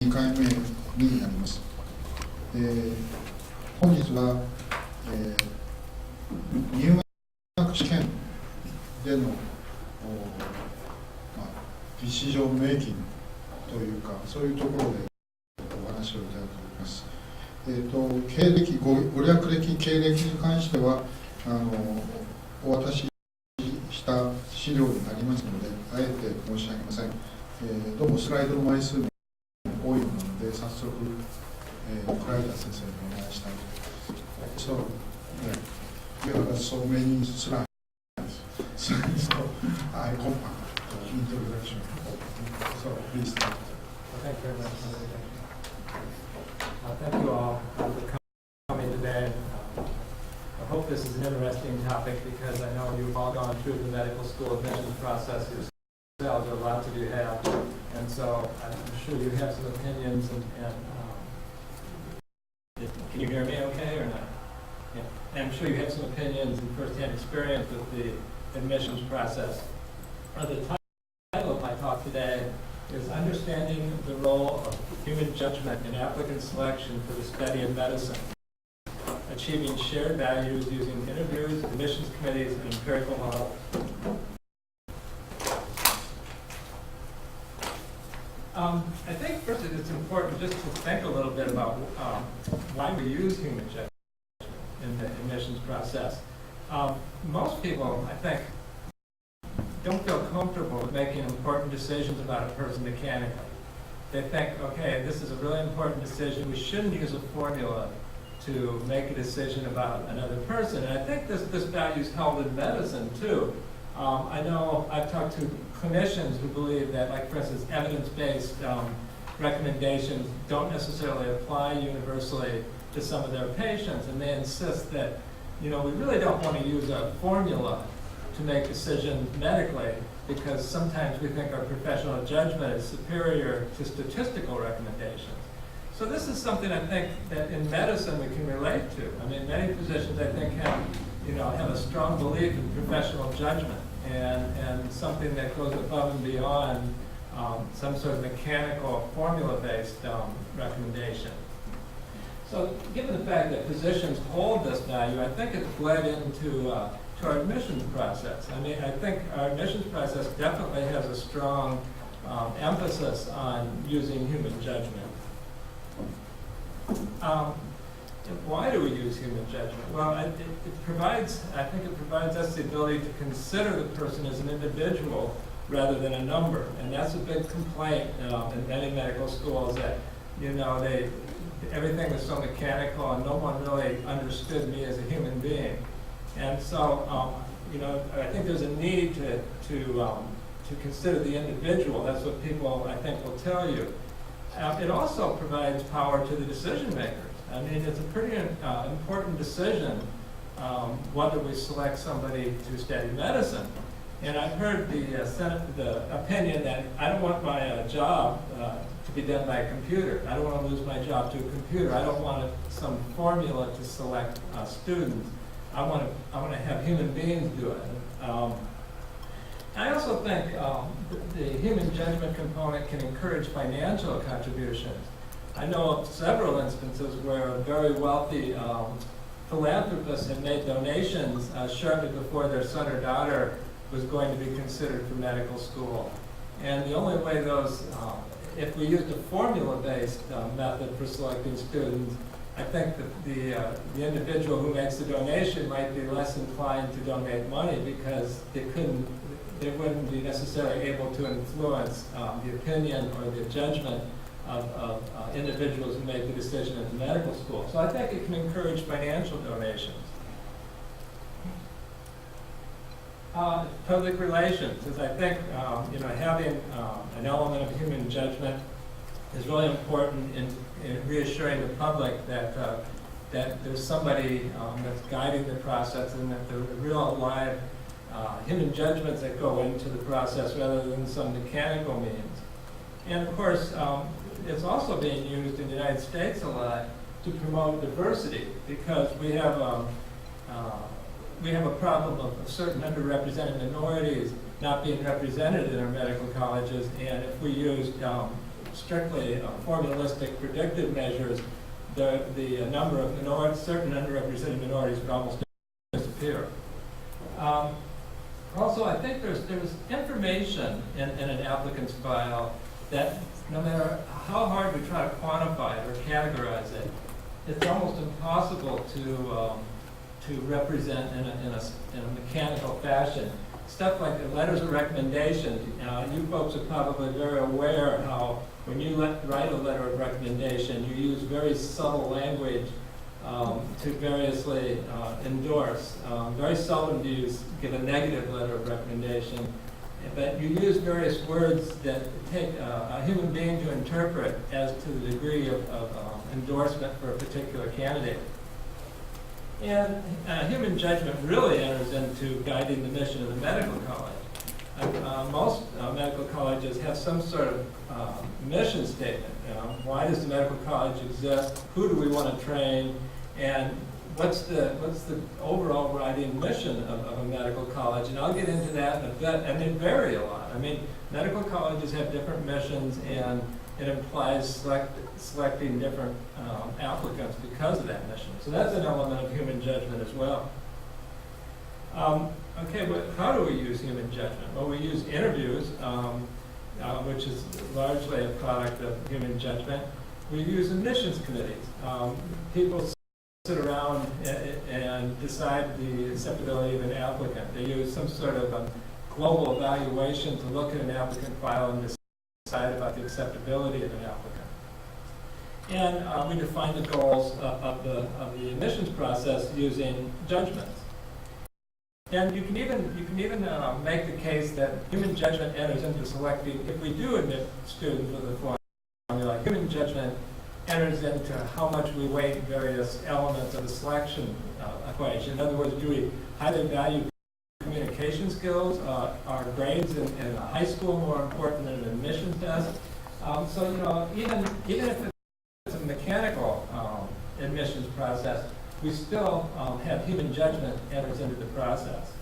2回目になります。本日は、入学試験での実施上の益というか、そういうところでお話をいただいております。経歴、ご略歴、経歴に関してはお渡しした資料になりますので、あえて申し上げません。どうもスライドの枚数も多いので、早速、クライター先生にお願いしたいと思います。So, you have so many slides. So I compact the introduction. So please start. Thank you very much. Thank you all for coming today. I hope this is an interesting topic because I know you've all gone through the medical school admissions process yourselves. There are lots of you have, and so I'm sure you have some opinions. Can you hear me okay or not? Yeah. And I'm sure you have some opinions and first-hand experience with the admissions process. The title of my talk today is Understanding the Role of Human Judgment in Applicant Selection for the Study of Medicine, Achieving Shared Values Using Interviews, Admissions Committees, and Empirical Models. I think first it's important just to think a little bit about why we use human judgment in the admissions process. Most people, I think, don't feel comfortable with making important decisions about a person mechanically. They think, okay, this is a really important decision. We shouldn't use a formula to make a decision about another person. And I think this value is held in medicine too. I know I've talked to clinicians who believe that, like for instance, evidence-based recommendations don't necessarily apply universally to some of their patients, and they insist that, we really don't want to use a formula to make decisions medically because sometimes we think our professional judgment is superior to statistical recommendations. So this is something I think that in medicine we can relate to. I mean, many physicians I think have a strong belief in professional judgment and something that goes above and beyond some sort of mechanical formula-based recommendation. So given the fact that physicians hold this value, I think it's bled into to our admissions process. I mean, I think our admissions process definitely has a strong emphasis on using human judgment. Why do we use human judgment? Well, I think it provides us the ability to consider the person as an individual rather than a number. And that's a big complaint in many medical schools that, everything was so mechanical and no one really understood me as a human being. And so, I think there's a need to consider the individual. That's what people, I think, will tell you. It also provides power to the decision makers. I mean, it's a pretty important decision whether we select somebody to study medicine. And I've heard the opinion that I don't want my job to be done by a computer. I don't want to lose my job to a computer. I don't want some formula to select students. I want to have human beings do it. I also think the human judgment component can encourage financial contributions. I know of several instances where very wealthy philanthropists have made donations shortly before their son or daughter was going to be considered for medical school. And the only way if we used a formula-based method for selecting students, I think that the individual who makes the donation might be less inclined to donate money because they wouldn't be necessarily able to influence the opinion or the judgment of individuals who make the decision at the medical school. So I think it can encourage financial donations. Public relations, as I think having an element of human judgment is really important in reassuring the public that there's somebody that's guiding the process and that there are real live human judgments that go into the process rather than some mechanical means. And of course, it's also being used in the United States a lot to promote diversity because we have a problem of certain underrepresented minorities not being represented in our medical colleges, and if we used strictly formalistic predictive measures, the number of minorities, certain underrepresented minorities would almost disappear. Also, I think there's information in an applicant's file that no matter how hard we try to quantify it or categorize it, it's almost impossible to represent in a mechanical fashion. Stuff like the letters of recommendation. You folks are probably very aware how when you write a letter of recommendation, you use very subtle language to variously endorse. Very seldom do you give a negative letter of recommendation, but you use various words that take a human being to interpret as to the degree of endorsement for a particular candidate. And human judgment really enters into guiding the mission of the medical college. Most medical colleges have some sort of mission statement. Why does the medical college exist? Who do we want to train? And what's the overall mission of a medical college? And I'll get into that in a bit. And they vary a lot. I mean, medical colleges have different missions, and it implies selecting different applicants because of that mission. So that's an element of human judgment as well. Okay, but how do we use human judgment? Well, we use interviews, which is largely a product of human judgment. We use admissions committees. People sit around and decide the acceptability of an applicant. They use some sort of global evaluation to look at an applicant file and decide about the acceptability of an applicant. And we define the goals of the admissions process using judgments. And you can even make the case that human judgment enters into selecting. If we do admit students with a formula, human judgment enters into how much we weight various elements of the selection equation. In other words, do we highly value communication skills? Are grades in high school more important than an admission test? So even if it's a mechanical admissions process, we still have human judgment enters into the process.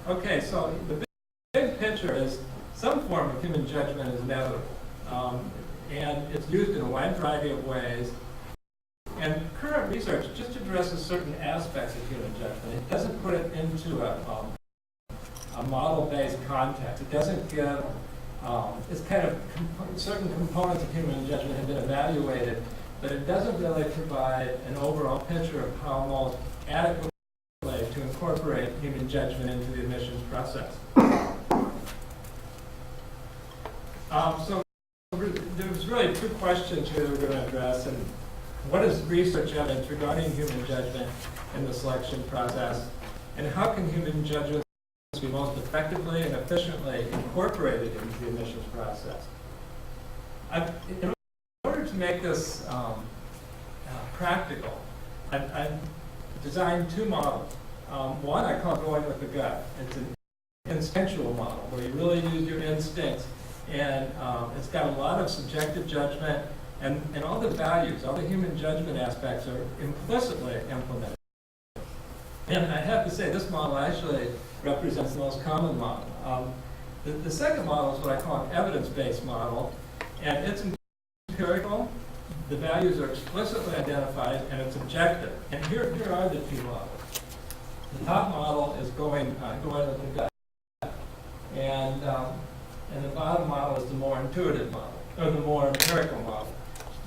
Okay, so the big picture is some form of human judgment is inevitable. And it's used in a wide variety of ways. And current research just addresses certain aspects of human judgment. It doesn't put it into a model-based context. It doesn't give, it's kind of, certain components of human judgment have been evaluated, but it doesn't really provide an overall picture of how most adequately to incorporate human judgment into the admissions process. So there's really two questions here that we're going to address. And what is research evidence regarding human judgment in the selection process? And how can human judgment be most effectively and efficiently incorporated into the admissions process? In order to make this practical, I've designed two models. One I call going with the gut. It's an instinctual model where you really use your instincts. And it's got a lot of subjective judgment, and all the values, all the human judgment aspects are implicitly implemented. And I have to say, this model actually represents the most common model. The second model is what I call an evidence-based model, and it's empirical, the values are explicitly identified, and it's objective. And here are the two models. The top model is going with the gut. And the bottom model is the more intuitive model, or the more empirical model.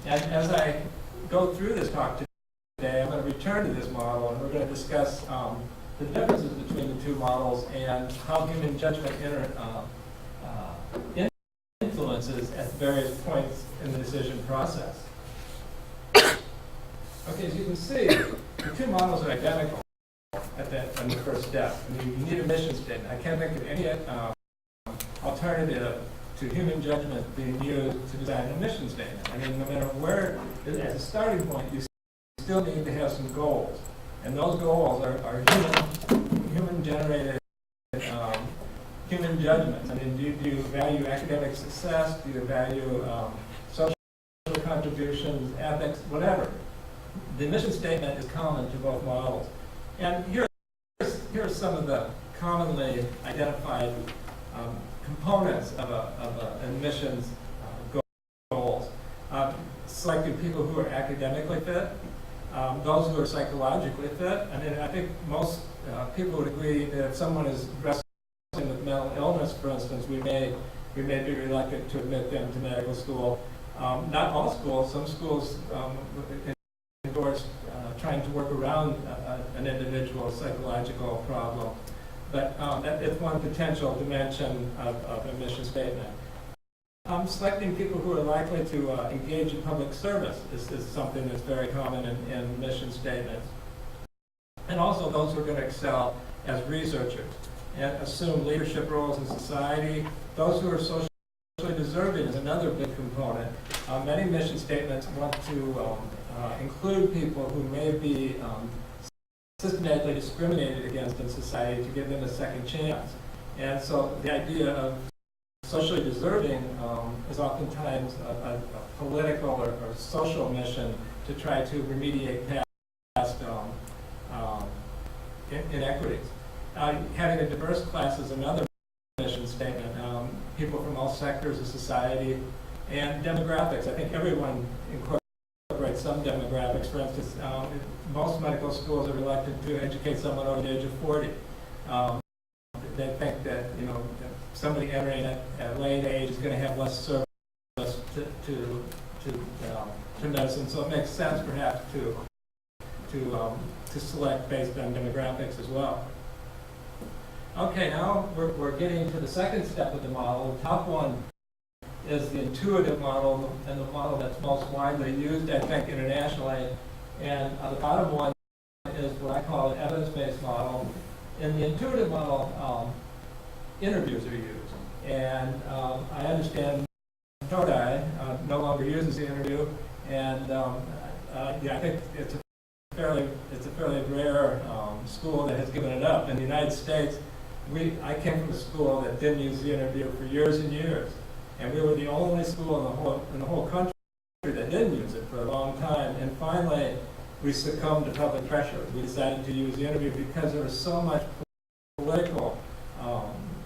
And as I go through this talk today, I'm going to return to this model, and we're going to discuss the differences between the two models and how human judgment influences at various points in the decision process. Okay, as you can see, the two models are identical on the first step. I mean, you need a mission statement. I can't think of any alternative to human judgment being used to design a mission statement. I mean, no matter where, as a starting point, you still need to have some goals. And those goals are human-generated human judgments. I mean, do you value academic success? Do you value social contributions, ethics, whatever? The mission statement is common to both models. And here are some of the commonly identified components of an admissions selecting people who are academically fit, those who are psychologically fit. I mean, I think most people would agree that if someone is wrestling with mental illness, for instance, we may be reluctant to admit them to medical school. Not all schools. Some schools endorse trying to work around an individual's psychological problem. But that is one potential dimension of a mission statement. Selecting people who are likely to engage in public service is something that's very common in mission statements. And also those who are going to excel as researchers and assume leadership roles in society. Those who are socially deserving is another big component. Many mission statements want to include people who may be systematically discriminated against in society to give them a second chance. And so the idea of socially deserving is oftentimes a political or social mission to try to remediate past inequities. Having a diverse class is another mission statement. People from all sectors of society and demographics. I think everyone incorporates some demographics. For instance, most medical schools are reluctant to educate someone over the age of 40. They think that somebody entering at a late age is going to have less service to medicine. So it makes sense perhaps to select based on demographics as well. Okay, now we're getting to the second step of the model. The top one is the intuitive model, and the model that's most widely used, I think, internationally. And the bottom one is what I call an evidence-based model. In the intuitive model, interviews are used. And I understand Todai no longer uses the interview, and I think it's a fairly rare school that has given it up. In the United States, I came from a school that didn't use the interview for years and years, and we were the only school in the whole country that didn't use it for a long time. And finally, we succumbed to public pressure. We decided to use the interview because there was so much political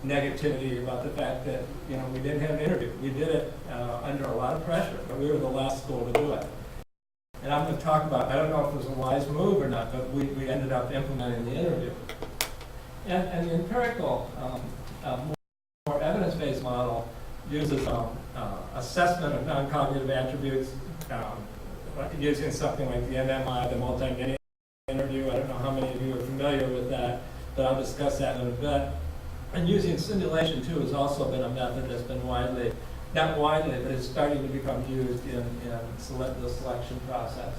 negativity about the fact that we didn't have an interview. We did it under a lot of pressure, but we were the last school to do it. And I'm going to talk about, I don't know if it was a wise move or not, but we ended up implementing the interview. And the empirical, more evidence-based model uses assessment of non-cognitive attributes using something like the MMI, the multi-media interview. I don't know how many of you are familiar with that, but I'll discuss that in a bit. And using simulation, too, has also been a method that's been not widely, but it's starting to become used in the selection process.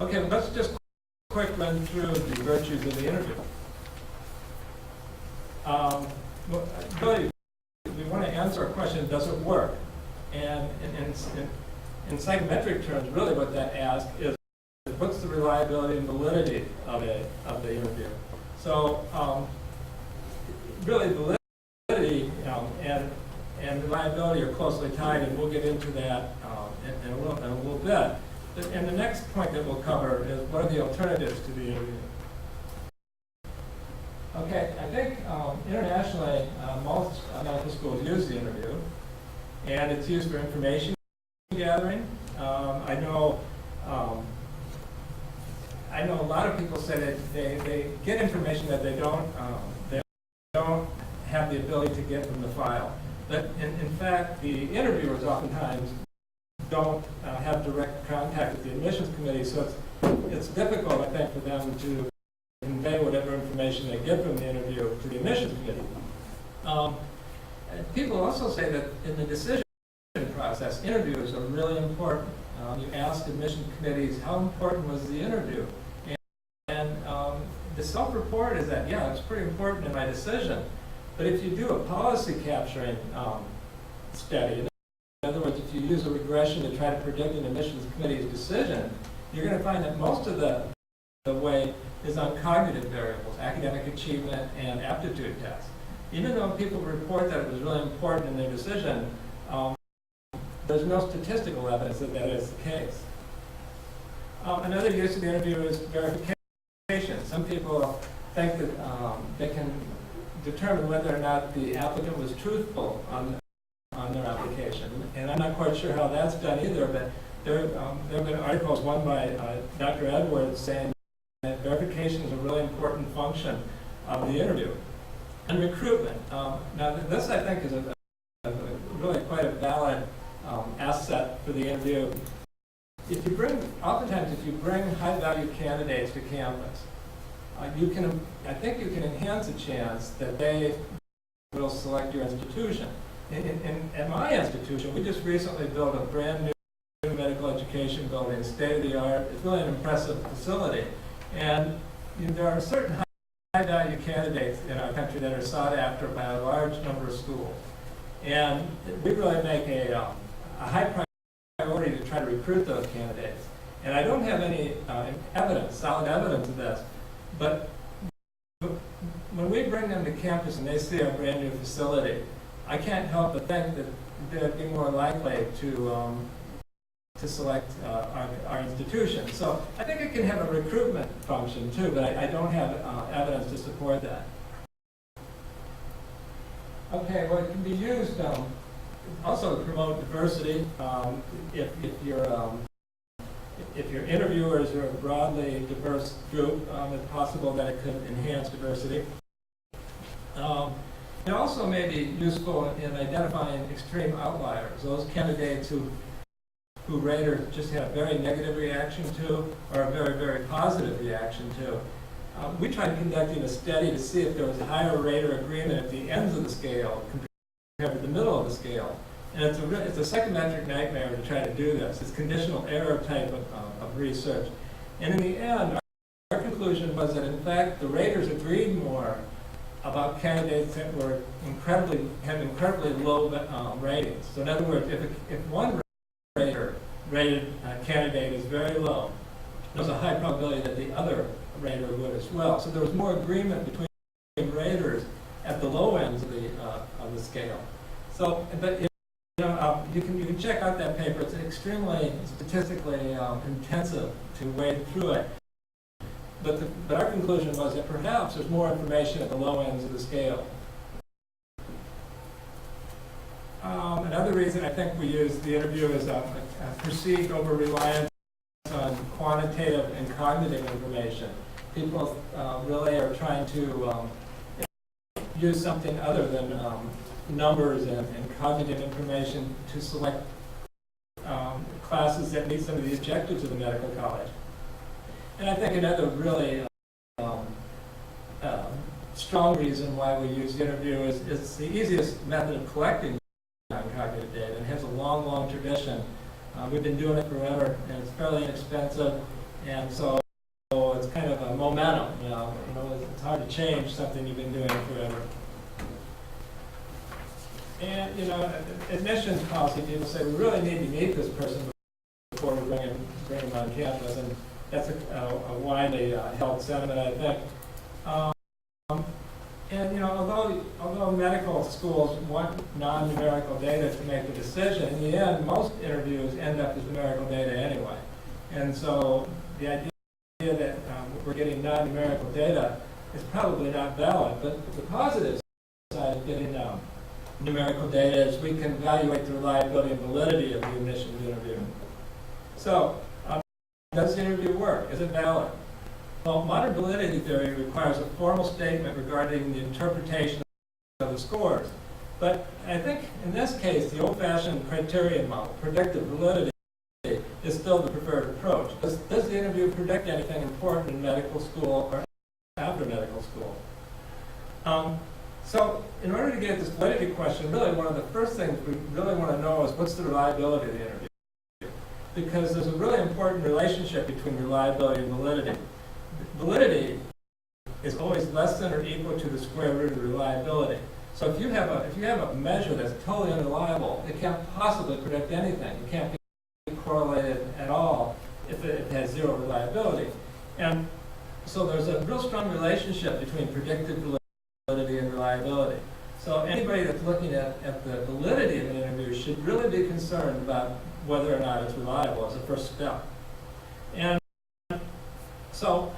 Okay, let's just quick run through the virtues of the interview. Really, we want to answer a question, does it work? And in psychometric terms, really what that asks is, what's the reliability and validity of the interview? So, really, validity and reliability are closely tied, and we'll get into that in a little bit. And the next point that we'll cover is, what are the alternatives to the interview? Okay, I think internationally, most medical schools use the interview, and it's used for information gathering. I know a lot of people say that they get information that they don't have the ability to get from the file. But in fact, the interviewers oftentimes don't have direct contact with the admissions committee, so it's difficult, I think, for them to convey whatever information they get from the interview to the admissions committee. People also say that in the decision process, interviews are really important. You ask admission committees, how important was the interview? And the self-report is that, yeah, it's pretty important in my decision. But if you do a policy capturing study, in other words, if you use a regression to try to predict an admissions committee's decision, you're going to find that most of the weight is on cognitive variables, academic achievement and aptitude tests. Even though people report that it was really important in their decision, there's no statistical evidence that that is the case. Another use of the interview is verification. Some people think that they can determine whether or not the applicant was truthful on their application. And I'm not quite sure how that's done either, but there have been articles, one by Dr. Edwards, saying that verification is a really important function of the interview. And recruitment. Now, this I think is really quite a valid asset for the interview. Oftentimes, if you bring high-value candidates to campus, I think you can enhance the chance that they will select your institution. In my institution, we just recently built a brand new medical education building, state-of-the-art. It's really an impressive facility. And there are certain high-value candidates in our country that are sought after by a large number of schools. And we really make a high priority to try to recruit those candidates. And I don't have any solid evidence of this, but when we bring them to campus and they see our brand new facility, I can't help but think that they'd be more likely to select our institution. So I think it can have a recruitment function too, but I don't have evidence to support that. Okay, well, it can be used also to promote diversity. If your interviewers are a broadly diverse group, it's possible that it could enhance diversity. It also may be useful in identifying extreme outliers, those candidates who raters just had a very negative reaction to or a very, very positive reaction to. We tried conducting a study to see if there was a higher rater agreement at the ends of the scale compared to the middle of the scale. And it's a psychometric nightmare to try to do this. It's conditional error type of research. And in the end, our conclusion was that, in fact, the raters agreed more about candidates that had incredibly low ratings. So in other words, if one rated candidate is very low, there's a high probability that the other rater would as well. So there was more agreement between raters at the low ends of the scale. So, but you can check out that paper. It's extremely statistically intensive to wade through it. But our conclusion was that perhaps there's more information at the low ends of the scale. Another reason I think we use the interview is a perceived over-reliance on quantitative and cognitive information. People really are trying to use something other than numbers and cognitive information to select classes that meet some of the objectives of the medical college. And I think another really strong reason why we use the interview is it's the easiest method of collecting non-cognitive data and has a long, long tradition. We've been doing it forever, and it's fairly inexpensive, and so it's kind of a momentum. It's hard to change something you've been doing forever. And admissions policy, people say we really need to meet this person before we bring him on campus, and that's a widely held sentiment, I think. Although medical schools want non-numerical data to make the decision, in the end, most interviews end up as numerical data anyway. And so the idea that we're getting non-numerical data is probably not valid. But the positive side of getting numerical data is we can evaluate the reliability and validity of the admissions interview. So, does the interview work? Is it valid? Well, modern validity theory requires a formal statement regarding the interpretation of the scores. But I think in this case, the old-fashioned criterion model, predictive validity, is still the preferred approach. Does the interview predict anything important in medical school or after medical school? So in order to get at this validity question, really one of the first things we really want to know is what's the reliability of the interview? Because there's a really important relationship between reliability and validity. Validity is always less than or equal to the square root of reliability. So if you have a measure that's totally unreliable, it can't possibly predict anything. It can't be correlated at all if it has zero reliability. And so there's a real strong relationship between predictive validity and reliability. So anybody that's looking at the validity of an interview should really be concerned about whether or not it's reliable as a first step. And so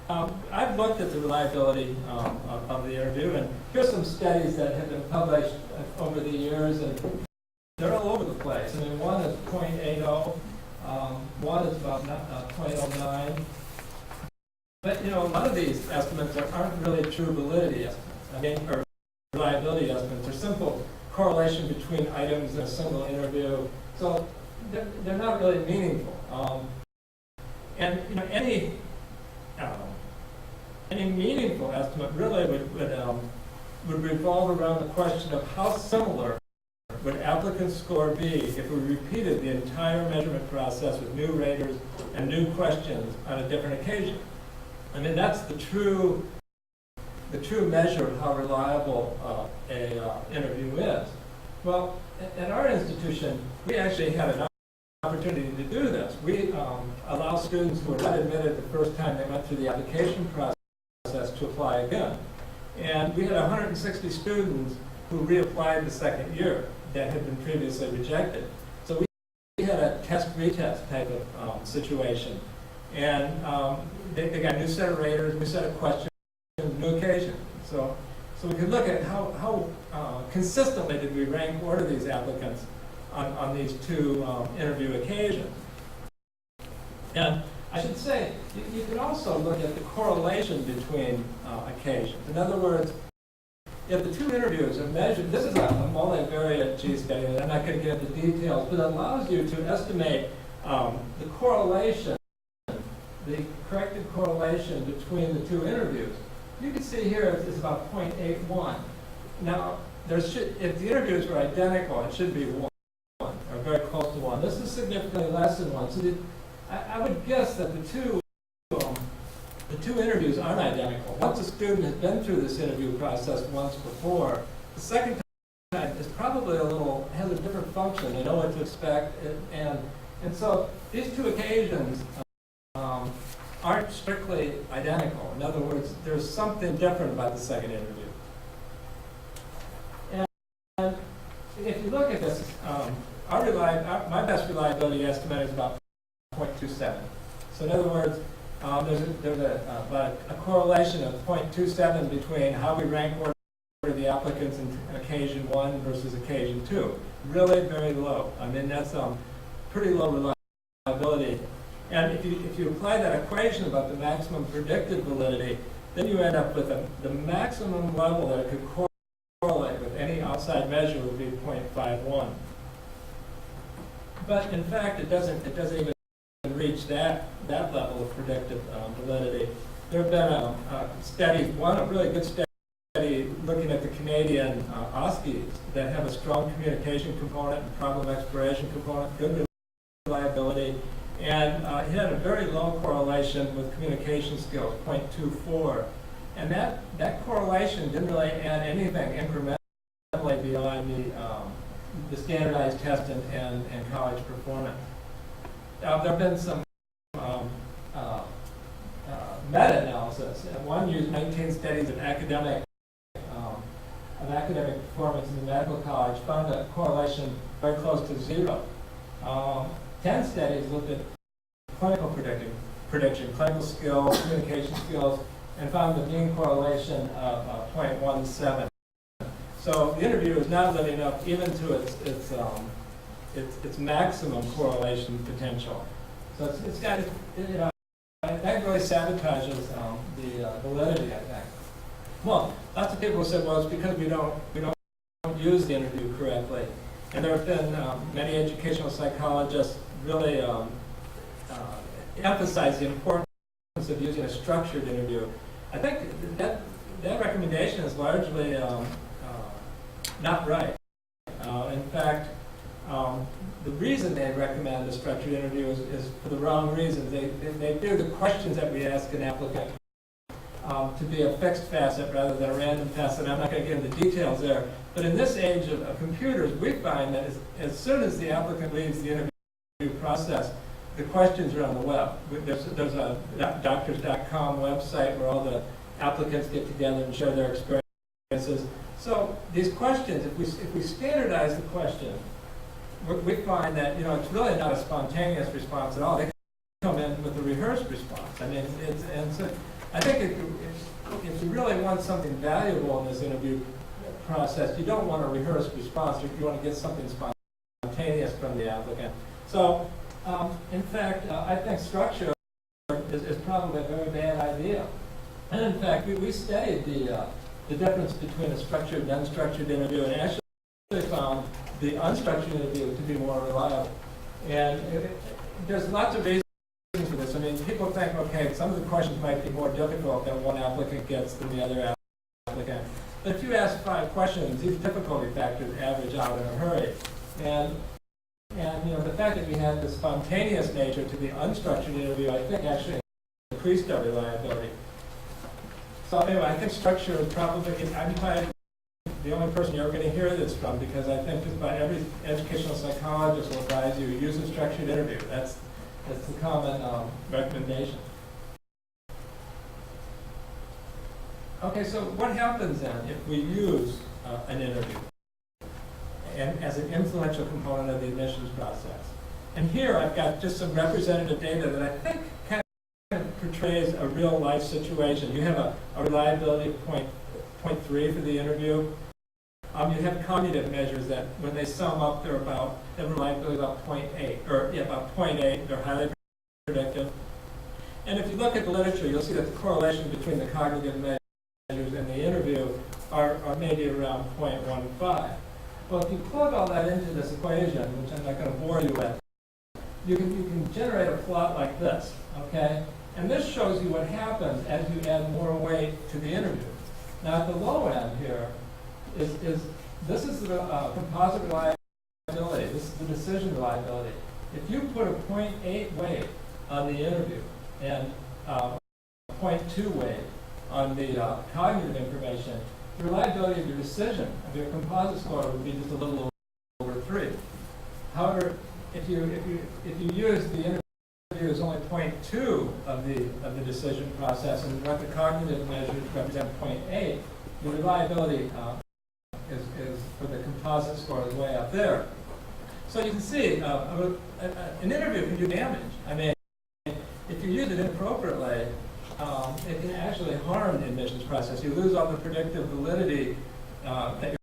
I've looked at the reliability of the interview, and here's some studies that have been published over the years, and they're all over the place. I mean, one is 0.80, 1 is about 0.09. But, you know, a lot of these estimates aren't really true validity estimates. I mean, or reliability estimates. They're simple correlation between items in a single interview. So they're not really meaningful. And, you know, any meaningful estimate really would revolve around the question of how similar would applicants' score be if we repeated the entire measurement process with new raters and new questions on a different occasion. I mean, that's the true measure of how reliable an interview is. Well, at our institution, we actually had an opportunity to do this. We allow students who were not admitted the first time they went through the application process to apply again. And we had 160 students who reapplied the second year that had been previously rejected. So we had a test-retest type of situation. And they got a new set of raters, new set of questions, new occasion. So we could look at how consistently did we rank order these applicants on these two interview occasions. And I should say, you can also look at the correlation between occasions. In other words, if the two interviews are measured, this is a multivariate G-study, and I'm not going to get into details, but it allows you to estimate the correlation, the corrected correlation between the two interviews. You can see here it's about 0.81. Now, if the interviews were identical, it should be 1, or very close to 1. This is significantly less than 1. So I would guess that the two interviews aren't identical. Once a student has been through this interview process once before, the second time is probably has a different function. They know what to expect, and so these two occasions aren't strictly identical. In other words, there's something different about the second interview. And if you look at this, my best reliability estimate is about 0.27. So in other words, there's a correlation of 0.27 between how we rank order the applicants in occasion 1 versus occasion 2. Really very low. I mean, that's pretty low reliability. And if you apply that equation about the maximum predicted validity, then you end up with the maximum level that it could correlate with any outside measure would be 0.51. But in fact, it doesn't even reach that level of predictive validity. There have been studies, a really good study looking at the Canadian OSCEs that have a strong communication component and problem exploration component, good reliability, and it had a very low correlation with communication skills, 0.24. And that correlation didn't really add anything incrementally beyond the standardized test and college performance. There have been some meta-analysis. One used 19 studies of academic performance in the medical college, found a correlation very close to 0. 10 studies looked at clinical prediction, clinical skills, communication skills, and found the mean correlation of 0.17. So the interview is not living up even to its maximum correlation potential. So it's got, that really sabotages the validity, I think. Well, lots of people say, well, it's because we don't use the interview correctly. And there have been many educational psychologists really emphasize the importance of using a structured interview. I think that recommendation is largely not right. In fact, the reason they recommend a structured interview is for the wrong reason. They view the questions that we ask an applicant to be a fixed facet rather than a random facet. I'm not going to get into details there. But in this age of computers, we find that as soon as the applicant leaves the interview process, the questions are on the web. There's a doctors.com website where all the applicants get together and share their experiences. So these questions, if we standardize the question, we find that it's really not a spontaneous response at all. They come in with a rehearsed response. I mean, so I think if you really want something valuable in this interview process, you don't want a rehearsed response. You want to get something spontaneous from the applicant. So In fact, I think structure is probably a very bad idea. And in fact, we studied the difference between a structured and unstructured interview, and actually found the unstructured interview to be more reliable. And there's lots of reasons for this. I mean, people think, okay, some of the questions might be more difficult that one applicant gets than the other applicant. But if you ask 5 questions, these difficulty factors average out in a hurry. And you know, the fact that we had the spontaneous nature to the unstructured interview, I think actually increased our reliability. So anyway, I think structure is probably, I'm probably the only person you're going to hear this from, because I think just about every educational psychologist will advise you to use a structured interview. That's the common recommendation. Okay, so what happens then if we use an interview and as an influential component of the admissions process? And here I've got just some representative data that I think kind of portrays a real life situation. You have a reliability of 0.3 for the interview. You have cognitive measures that when they sum up, they're about, the reliability is about 0.8, or yeah, about 0.8, they're highly predictive. And if you look at the literature, you'll see that the correlation between the cognitive measures and the interview are maybe around 0.15. Well, if you plug all that into this equation, which I'm not going to bore you with, you can generate a plot like this, okay? And this shows you what happens as you add more weight to the interview. Now, at the low end here, this is the composite reliability. This is the decision reliability. If you put a 0.8 weight on the interview and 0.2 weight on the cognitive information, the reliability of your decision, of your composite score, would be just a little over 3. However, if you use the interview as only 0.2 of the decision process, and what the cognitive measures represent 0.8, the reliability is for the composite score is way up there. So you can see an interview can do damage. I mean, if you use it inappropriately, it can actually harm the admissions process. You lose all the predictive validity that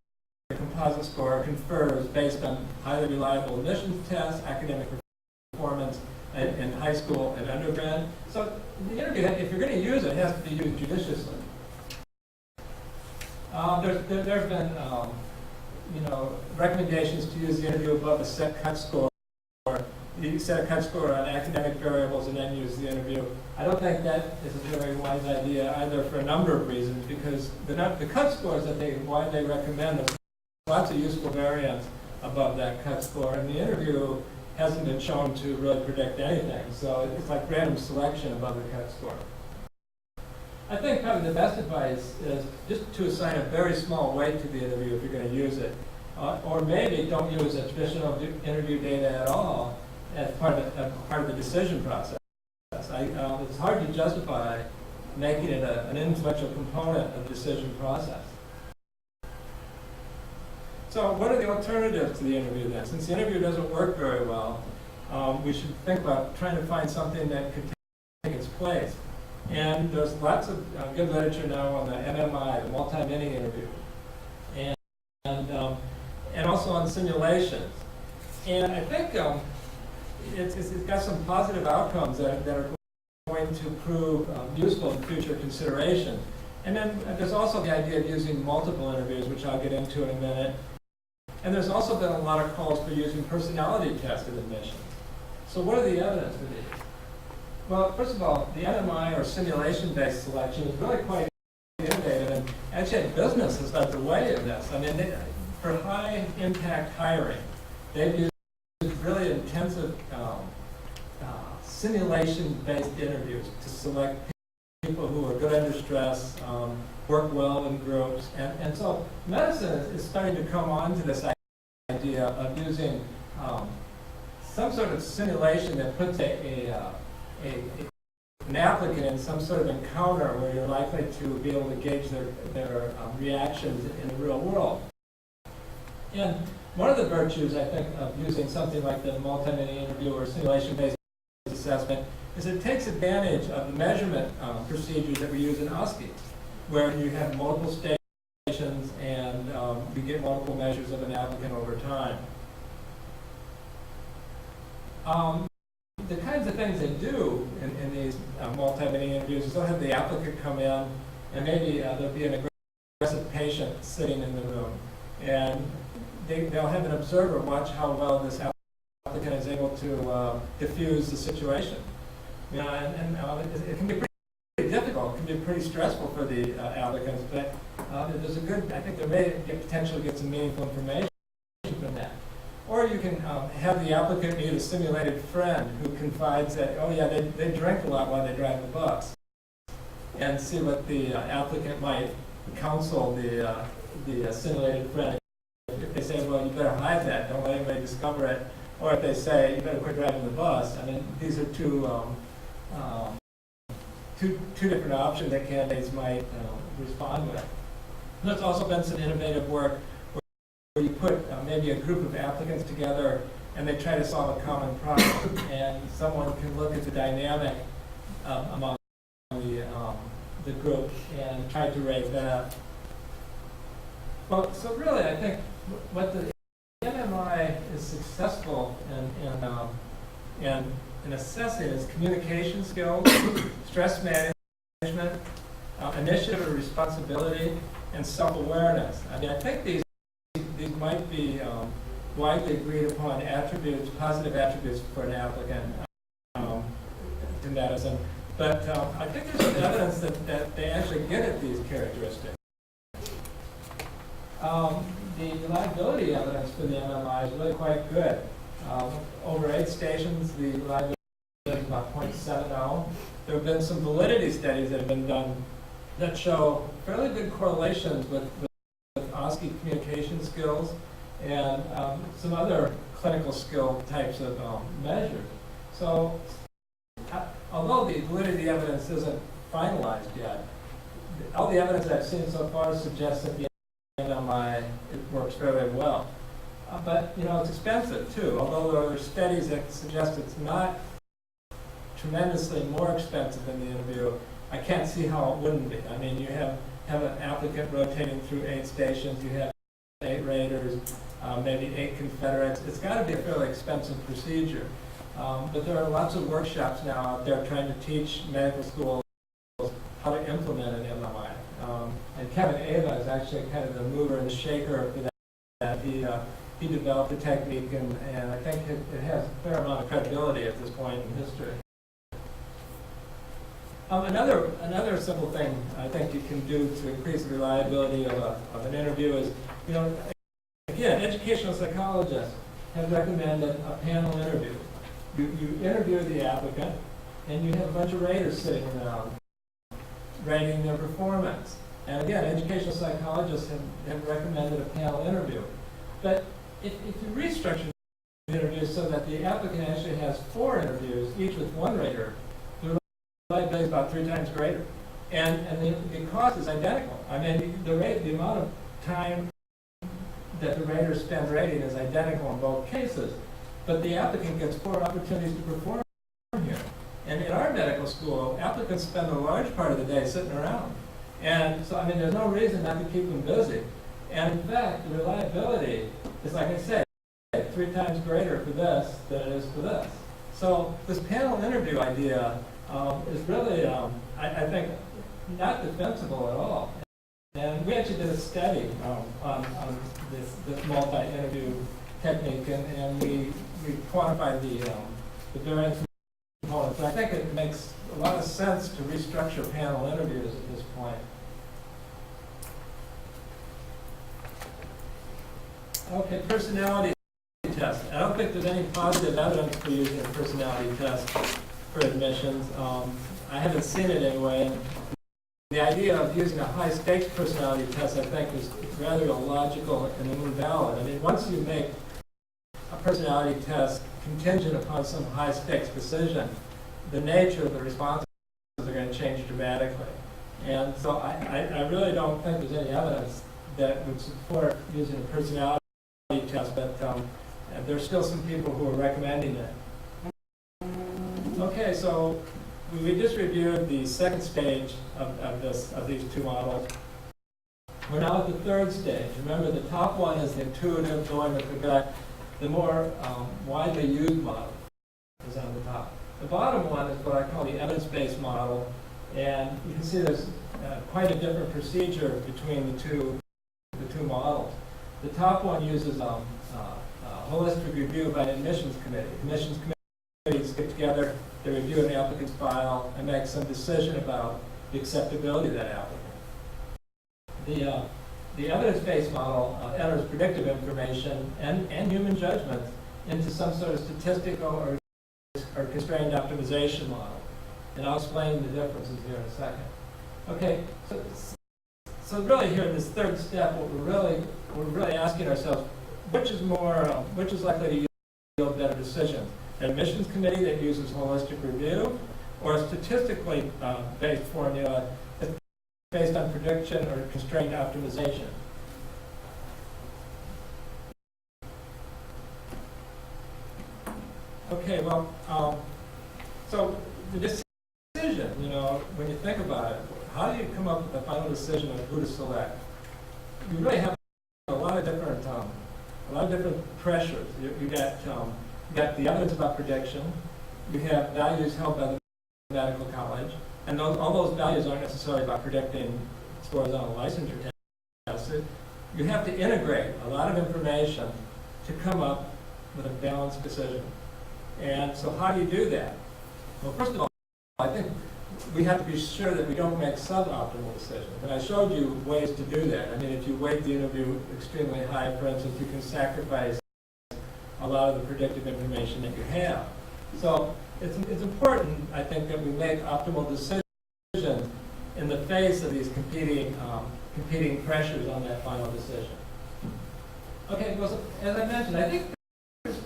your composite score confers based on highly reliable admissions tests, academic performance in high school and undergrad. So the interview, if you're going to use it, it has to be used judiciously. There have been, recommendations to use the interview above a set cut score. You set a cut score on academic variables and then use the interview. I don't think that is a very wise idea either, for a number of reasons, because the cut scores that they widely recommend, there's lots of useful variance above that cut score, and the interview hasn't been shown to really predict anything. So it's like random selection above the cut score. I think probably the best advice is just to assign a very small weight to the interview if you're going to use it. Or maybe don't use a traditional interview data at all as part of the decision process. It's hard to justify making it an influential component of the decision process. So what are the alternatives to the interview then? Since the interview doesn't work very well, we should think about trying to find something that could take its place. And there's lots of good literature now on the MMI, the multi-mini interview, and also on simulations. And I think it's got some positive outcomes that are going to prove useful in future consideration. And then there's also the idea of using multiple interviews, which I'll get into in a minute. And there's also been a lot of calls for using personality tested admissions. So what are the evidence for these? Well, first of all, the MMI, or simulation-based selection, is really quite innovative, and actually business has led the way in this. I mean, for high-impact hiring, they've used really intensive simulation-based interviews to select people who are good under stress, work well in groups, and so medicine is starting to come on to this idea of using some sort of simulation that puts an applicant in some sort of encounter where you're likely to be able to gauge their reactions in the real world. And one of the virtues, I think, of using something like the multi-mini interview or simulation-based assessment is it takes advantage of the measurement procedures that we use in OSCE, where you have multiple stations and you get multiple measures of an applicant over time. the kinds of things they do in these multi-meeting interviews is they'll have the applicant come in, and maybe there'll be an aggressive patient sitting in the room, and they'll have an observer watch how well this applicant is able to diffuse the situation. You know, and it can be pretty difficult, it can be pretty stressful for the applicants, but there's a good, I think there may potentially get some meaningful information from that. Or you can have the applicant meet a simulated friend who confides that, oh yeah, they drink a lot while they drive the bus, and see what the applicant might counsel the simulated friend. If they say, well, you better hide that, don't let anybody discover it, or if they say, you better quit driving the bus. I mean, these are two different options that candidates might respond with. There's also been some innovative work where you put maybe a group of applicants together and they try to solve a common problem, and someone can look at the dynamic among the group and try to rate that. Well, so really, I think what the MMI is successful in assessing is communication skills, stress management, initiative and responsibility, and self-awareness. I mean, I think these might be widely agreed upon attributes, positive attributes for an applicant to medicine. But I think there's some evidence that they actually get at these characteristics. The reliability evidence for the MMI is really quite good. Over 8 stations, the reliability is about 0.70. There have been some validity studies that have been done that show fairly good correlations with OSCE communication skills and some other clinical skill types of measures. So, although the validity evidence isn't finalized yet, all the evidence I've seen so far suggests that the MMI, it works fairly well. But, you know, it's expensive too. Although there are studies that suggest it's not tremendously more expensive than the interview, I can't see how it wouldn't be. I mean, you have an applicant rotating through 8 stations, you have 8 raters, maybe 8 confederates. It's got to be a fairly expensive procedure. But there are lots of workshops now out there trying to teach medical schools how to implement an MMI. And Kevin Ava is actually kind of the mover and the shaker for that. He developed the technique, and I think it has a fair amount of credibility at this point in history. Another simple thing I think you can do to increase the reliability of an interview is, you know, again, educational psychologists have recommended a panel interview. You interview the applicant, and you have a bunch of raters sitting around rating their performance. And again, educational psychologists have recommended a panel interview. But if you restructure the interview so that the applicant actually has 4 interviews, each with 1 rater, the reliability is about 3 times greater. And the cost is identical. I mean, the amount of time that the raters spend rating is identical in both cases, but the applicant gets 4 opportunities to perform here. And in our medical school, applicants spend a large part of the day sitting around. And so, I mean, there's no reason not to keep them busy. And in fact, the reliability is, like I said, 3 times greater for this than it is for this. So this panel interview idea is really, I think, not defensible at all. And we actually did a study on this multi-interview technique, and we quantified the variance components. I think it makes a lot of sense to restructure panel interviews at this point. Okay, personality test. I don't think there's any positive evidence for using a personality test for admissions. I haven't seen it anyway. And the idea of using a high-stakes personality test, I think, is rather illogical and invalid. I mean, once you make a personality test contingent upon some high-stakes decision, the nature of the responses are going to change dramatically. And so I really don't think there's any evidence that would support using a personality test, but there's still some people who are recommending it. Okay, so we just reviewed the second stage of these 2 models. We're now at the 3rd stage. Remember, the top one is the intuitive, going with the gut. The more widely used model is on the top. The bottom one is what I call the evidence-based model, and you can see there's quite a different procedure between the two models. The top one uses holistic review by an admissions committee. Admissions committees get together, they review an applicant's file, and make some decision about the acceptability of that applicant. The evidence-based model enters predictive information and human judgment into some sort of statistical or constrained optimization model. And I'll explain the differences here in a second. Okay, so really here in this third step, what we're really asking ourselves, which is likely to yield better decisions? An admissions committee that uses holistic review, or a statistically based formula that's based on prediction or constrained optimization? Okay, well, so the decision, when you think about it, how do you come up with the final decision on who to select? You really have a lot of different pressures. You got the evidence about prediction. You have values held by the medical college, and all those values aren't necessarily about predicting scores on a licensure test. You have to integrate a lot of information to come up with a balanced decision. And so how do you do that? Well, first of all, I think we have to be sure that we don't make suboptimal decisions. And I showed you ways to do that. I mean, if you weight the interview extremely high, for instance, you can sacrifice a lot of the predictive information that you have. So it's important, I think, that we make optimal decisions in the face of these competing pressures on that final decision. Okay, well, so, as I mentioned, I think there's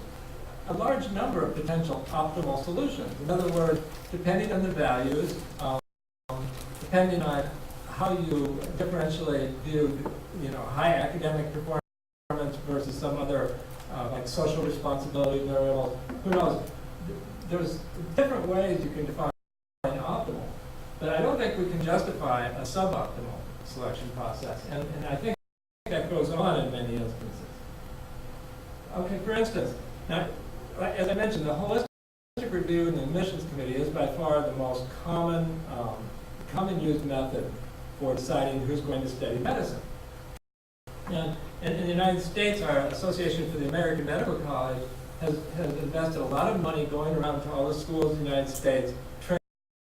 a large number of potential optimal solutions. In other words, depending on the values, depending on how you differentially view, high academic performance versus some other like social responsibility variables, who knows? There's different ways you can define optimal, but I don't think we can justify a suboptimal selection process, and I think that goes on in many instances. Okay, for instance, now, as I mentioned, the holistic review in the admissions committee is by far the most common used method for deciding who's going to study medicine. And in the United States, our Association for the American Medical College has invested a lot of money going around to all the schools in the United States,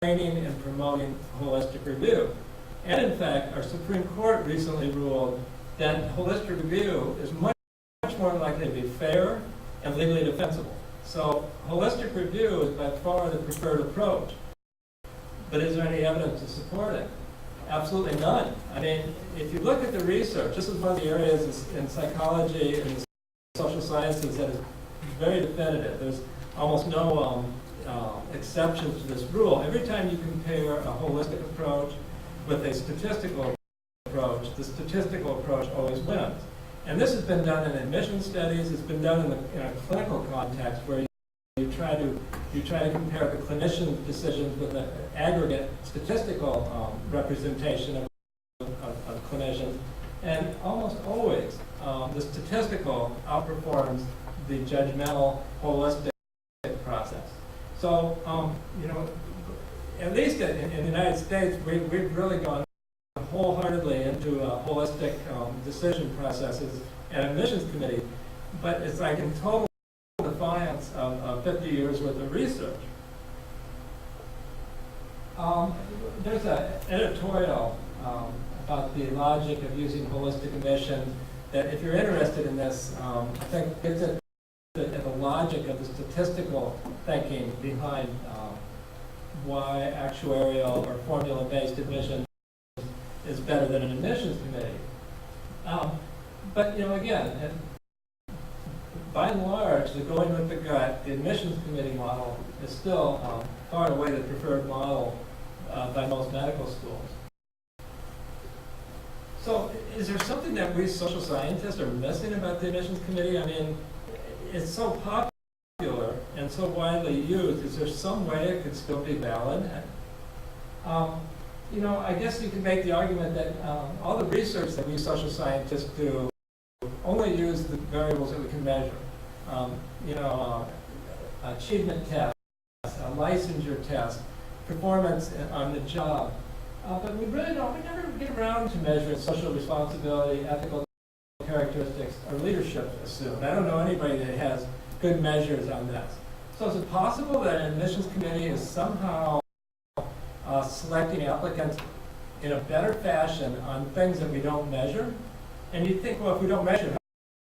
training and promoting holistic review. And in fact, our Supreme Court recently ruled that holistic review is much more likely to be fair and legally defensible. So holistic review is by far the preferred approach. But is there any evidence to support it? Absolutely none. I mean, if you look at the research, this is one of the areas in psychology and social sciences that is very definitive. There's almost no exceptions to this rule. Every time you compare a holistic approach with a statistical approach, the statistical approach always wins. And this has been done in admission studies. It's been done in a clinical context where you try to compare the clinician's decisions with the aggregate statistical representation of clinicians, and almost always the statistical outperforms the judgmental holistic process. So at least in the United States, we've really gone wholeheartedly into holistic decision processes and admissions committee, but it's like in total defiance of 50 years worth of research. There's an editorial about the logic of using holistic admission that, if you're interested in this, I think gets at the logic of the statistical thinking behind why actuarial or formula-based admission is better than an admissions committee. But again, by and large, the going with the gut, the admissions committee model is still far and away the preferred model by most medical schools. So is there something that we social scientists are missing about the admissions committee? I mean, it's so popular and so widely used. Is there some way it could still be valid? I guess you can make the argument that all the research that we social scientists do only use the variables that we can measure. Achievement tests licensure test, performance on the job. But we never get around to measuring social responsibility, ethical characteristics, or leadership assumed. I don't know anybody that has good measures on this. So is it possible that an admissions committee is somehow selecting applicants in a better fashion on things that we don't measure? And you think, well, if we don't measure,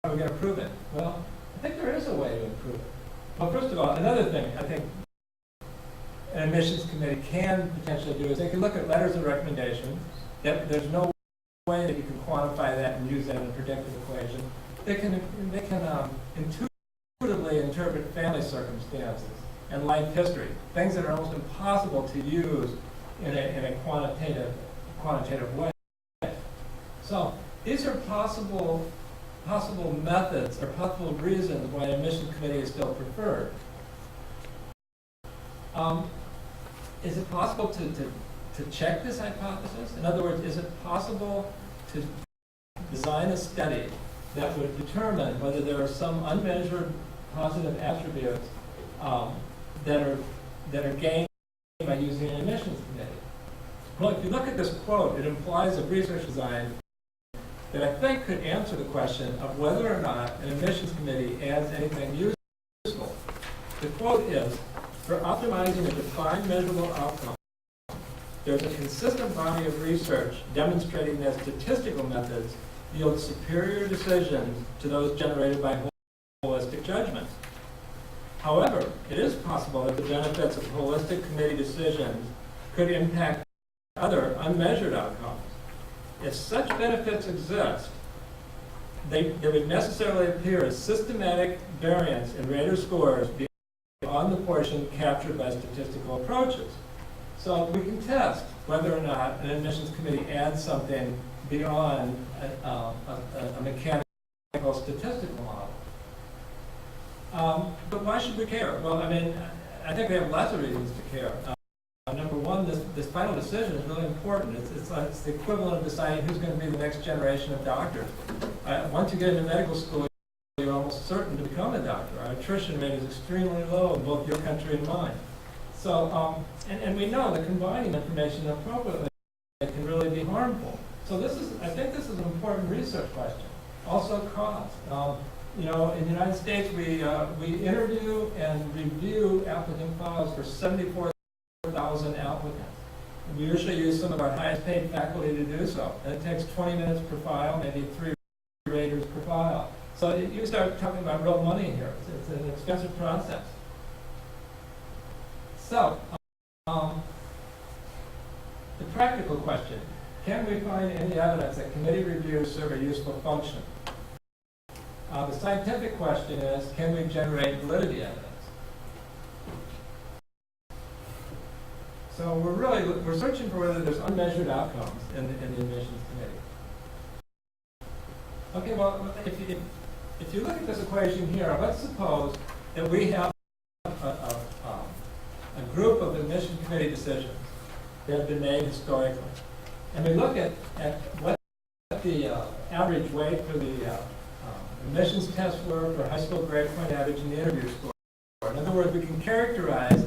how are we going to prove it? Well, I think there is a way to improve it. Well, first of all, another thing I think an admissions committee can potentially do is they can look at letters of recommendation. There's no way that you can quantify that and use that in a predictive equation. They can intuitively interpret family circumstances and life history, things that are almost impossible to use in a quantitative way. So these are possible methods or possible reasons why an admissions committee is still preferred. Is it possible to check this hypothesis? In other words, is it possible to design a study that would determine whether there are some unmeasured positive attributes that are gained by using an admissions committee? Well, if you look at this quote, it implies a research design that I think could answer the question of whether or not an admissions committee adds anything useful. The quote is, for optimizing a defined measurable outcome, there's a consistent body of research demonstrating that statistical methods yield superior decisions to those generated by holistic judgments. However, it is possible that the benefits of holistic committee decisions could impact other unmeasured outcomes. If such benefits exist, they would necessarily appear as systematic variance in rater scores beyond the portion captured by statistical approaches. So we can test whether or not an admissions committee adds something beyond a mechanical statistical model. But why should we care? Well, I mean, I think we have lots of reasons to care. Number one, this final decision is really important. It's the equivalent of deciding who's going to be the next generation of doctors. Once you get into medical school, you're almost certain to become a doctor. Our attrition rate is extremely low in both your country and mine. So, and we know that combining information appropriately can really be harmful. So I think this is an important research question. Also cost. In the United States, we interview and review applicant files for 74,000 applicants. We usually use some of our highest paid faculty to do so. And it takes 20 minutes per file, maybe 3 raters per file. So you start talking about real money here. It's an expensive process. So, the practical question, can we find any evidence that committee reviews serve a useful function? The scientific question is, can we generate validity evidence? So we're searching for whether there's unmeasured outcomes in the admissions committee. Okay, well, if you look at this equation here, let's suppose that we have a group of admission committee decisions that have been made historically. And we look at what the average weight for the admissions test were for high school grade point average and the interview score. In other words, we can characterize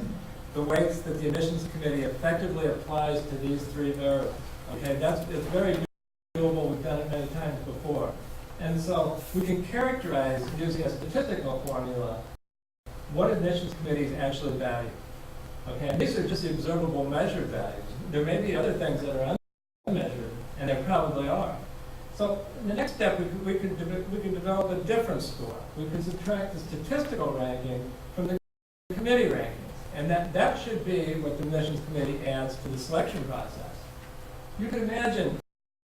the weights that the admissions committee effectively applies to these three variables. Okay, it's very doable. We've done it many times before. And so we can characterize, using a statistical formula, what admissions committees actually value. Okay, and these are just the observable measured values. There may be other things that are unmeasured, and there probably are. So in the next step, we could develop a difference score. We could subtract the statistical ranking from the committee rankings. And that should be what the admissions committee adds to the selection process. You can imagine,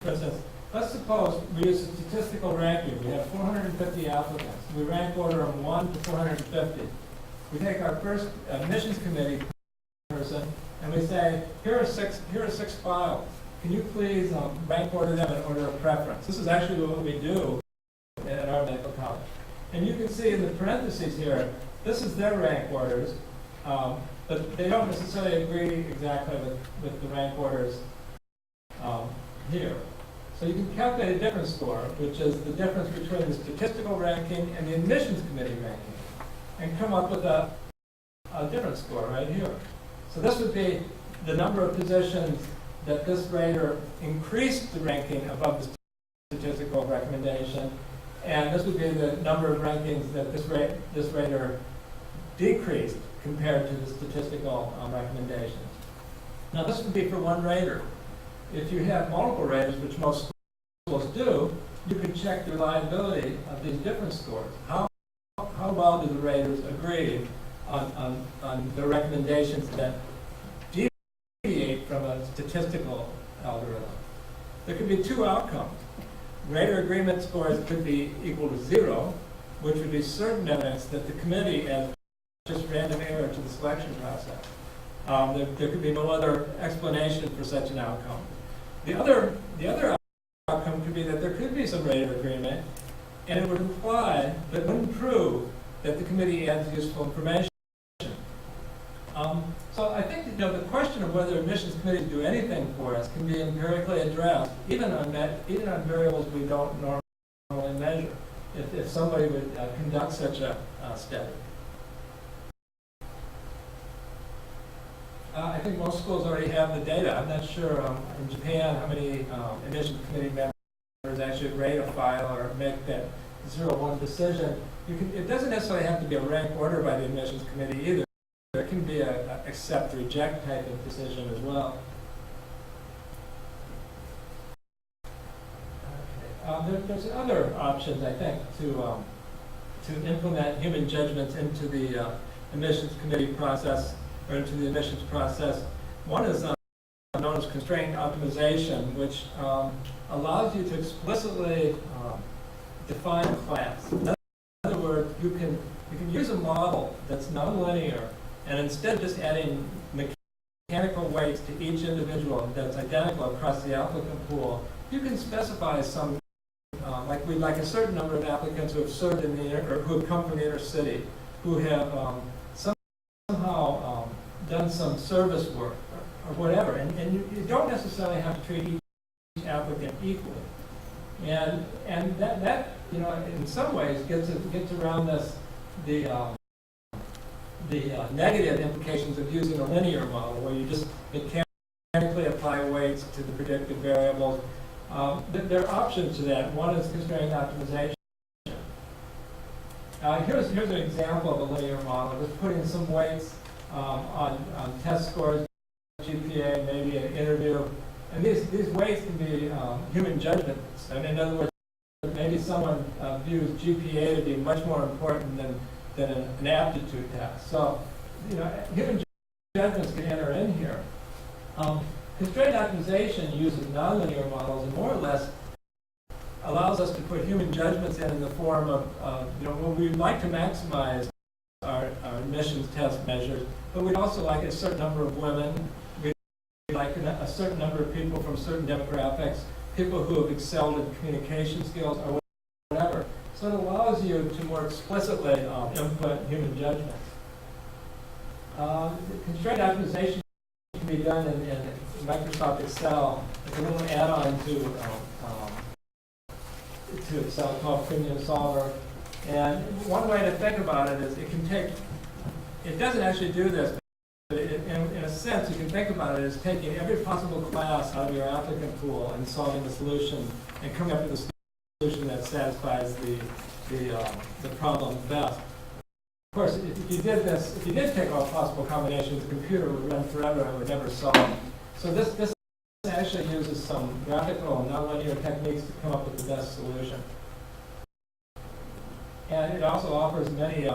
for instance, let's suppose we use a statistical ranking. We have 450 applicants. We rank order them 1 to 450. We take our first admissions committee person and we say, here are six files. Can you please rank order them in order of preference? This is actually what we do at our medical college. And you can see in the parentheses here, this is their rank orders. But they don't necessarily agree exactly with the rank orders here. So you can calculate a difference score, which is the difference between the statistical ranking and the admissions committee ranking, and come up with a a different score right here. So this would be the number of positions that this rater increased the ranking above the statistical recommendation, and this would be the number of rankings that this rater decreased compared to the statistical recommendations. Now this would be for one rater. If you have multiple raters, which most schools do, you can check the reliability of these different scores. How well do the raters agree on the recommendations that deviate from a statistical algorithm? There could be two outcomes. Rater agreement scores could be equal to 0, which would be certain evidence that the committee adds just random error to the selection process. There could be no other explanation for such an outcome. The other outcome could be that there could be some rater agreement, and it would imply, but it wouldn't prove, that the committee adds useful information. So I think the question of whether admissions committees do anything for us can be empirically addressed, even on variables we don't normally measure, if somebody would conduct such a study. I think most schools already have the data. I'm not sure in Japan how many admissions committee members actually rate a file or make that 0-1 decision. It doesn't necessarily have to be a rank order by the admissions committee either. There can be a accept, reject type of decision as well. There's other options, I think, to implement human judgments into the admissions committee process, or into the admissions process. One is known as constraint optimization, which allows you to explicitly define a class. In other words, you can use a model that's nonlinear, and instead of just adding mechanical weights to each individual that's identical across the applicant pool, you can specify some, like we'd like a certain number of applicants who have served in the or who have come from the inner city, who have somehow done some service work or whatever, and you don't necessarily have to treat each applicant equally. And that in some ways gets around the negative implications of using a linear model, where you just mechanically apply weights to the predicted variables. There are options to that. One is constraint optimization. Here's an example of a linear model. Just putting some weights on test scores, GPA, maybe an interview. And these weights can be human judgments. I mean, in other words, maybe someone views GPA to be much more important than an aptitude test. So, human judgments can enter in here. Constraint optimization uses nonlinear models and more or less allows us to put human judgments in the form of, well, we'd like to maximize our admissions test measures, but we'd also like a certain number of women, we'd like a certain number of people from certain demographics, people who have excelled in communication skills or whatever. So it allows you to more explicitly input human judgments. Constraint optimization can be done in Microsoft Excel. It's a little add-on to Excel called Premium Solver. And one way to think about it is it doesn't actually do this, but in a sense you can think about it as taking every possible class out of your applicant pool and solving the solution and coming up with a solution that satisfies the problem best. Of course, if you did take all possible combinations, the computer would run forever and would never solve. So this actually uses some graphical and nonlinear techniques to come up with the best solution. And it also offers many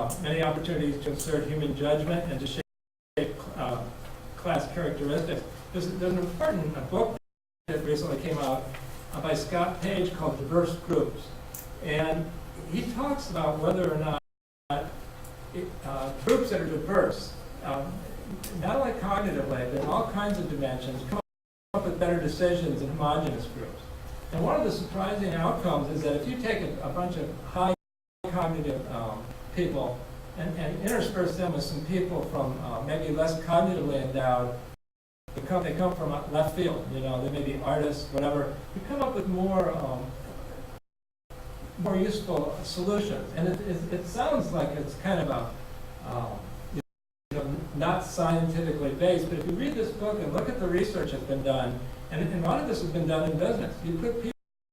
opportunities to insert human judgment and to shape class characteristics. There's an important book that recently came out by Scott Page called Diverse Groups. And he talks about whether or not groups that are diverse, not only cognitively, but in all kinds of dimensions, come up with better decisions than homogeneous groups. And one of the surprising outcomes is that if you take a bunch of high cognitive people and intersperse them with some people from maybe less cognitively endowed, they come from left field, they may be artists, whatever, you come up with more useful solutions. And it sounds like it's kind of a not scientifically based. But if you read this book and look at the research that's been done, and a lot of this has been done in business, you put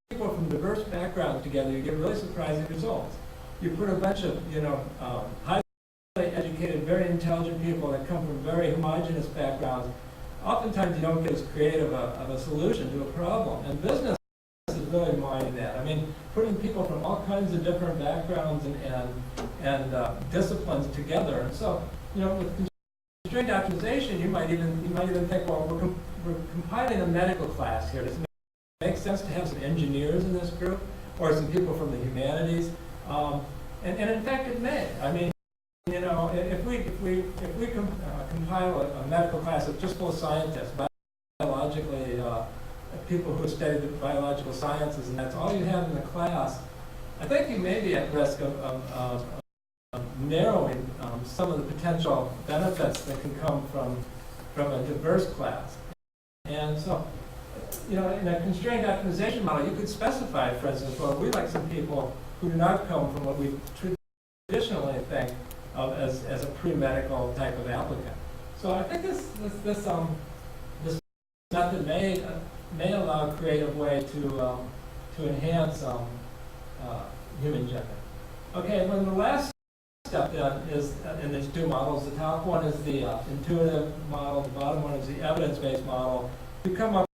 people from diverse backgrounds together, you get really surprising results. You put a bunch of, highly educated, very intelligent people that come from very homogeneous backgrounds. Oftentimes you don't get as creative of a solution to a problem. And business is really mining that. I mean, putting people from all kinds of different backgrounds and disciplines together. And so, with constrained optimization, you might even think, well, we're compiling a medical class here. Does it make sense to have some engineers in this group, or some people from the humanities? And in fact, it may. I mean, if we compile a medical class that's just full of scientists, biologically, people who study the biological sciences, and that's all you have in the class, I think you may be at risk of narrowing some of the potential benefits that can come from a diverse class. And so, in a constrained optimization model, you could specify, for instance, well, we like some people who do not come from what we traditionally think of as a pre-medical type of applicant. So I think this method may allow a creative way to enhance human judgment. Okay, and then the last step then is in these two models. The top one is the intuitive model. The bottom one is the evidence-based model. You come up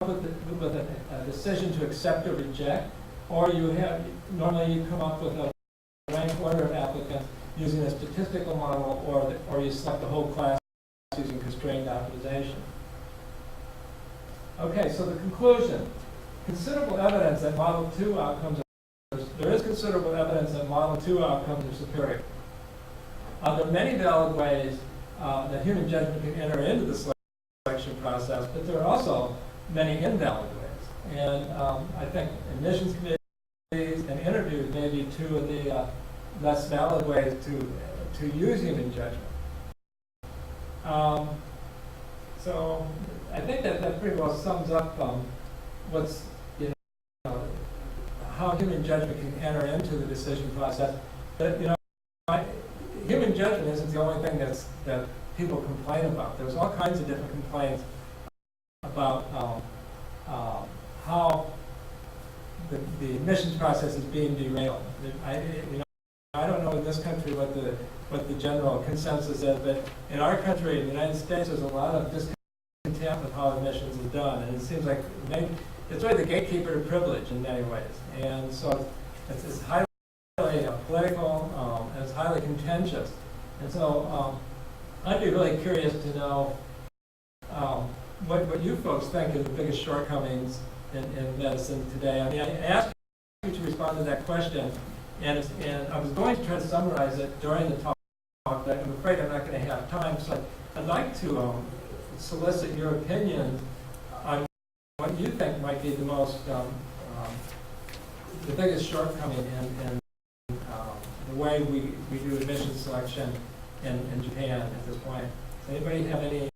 with a decision to accept or reject, or normally you come up with a rank order of applicants using a statistical model, or you select the whole class using constrained optimization. Okay, so the conclusion: considerable evidence that Model 2 outcomes there is considerable evidence that Model 2 outcomes are superior. There are many valid ways that human judgment can enter into the selection process, but there are also many invalid ways. And I think admissions committees and interviews may be two of the less valid ways to use human judgment. So I think that pretty well sums up how human judgment can enter into the decision process. But human judgment isn't the only thing that people complain about. There's all kinds of different complaints about how the admissions process is being derailed. I don't know in this country what the general consensus is, but in our country, in the United States, there's a lot of discontent with how admissions is done, and it seems like it's really the gatekeeper to privilege in many ways. And so it's highly political, and it's highly contentious. And so I'd be really curious to know what you folks think are the biggest shortcomings in medicine today. I mean, I asked you to respond to that question, and I was going to try to summarize it during the talk, but I'm afraid I'm not going to have time. So I'd like to solicit your opinion on what you think might be the biggest shortcoming in the way we do admission selection in Japan at this point. Does anybody have any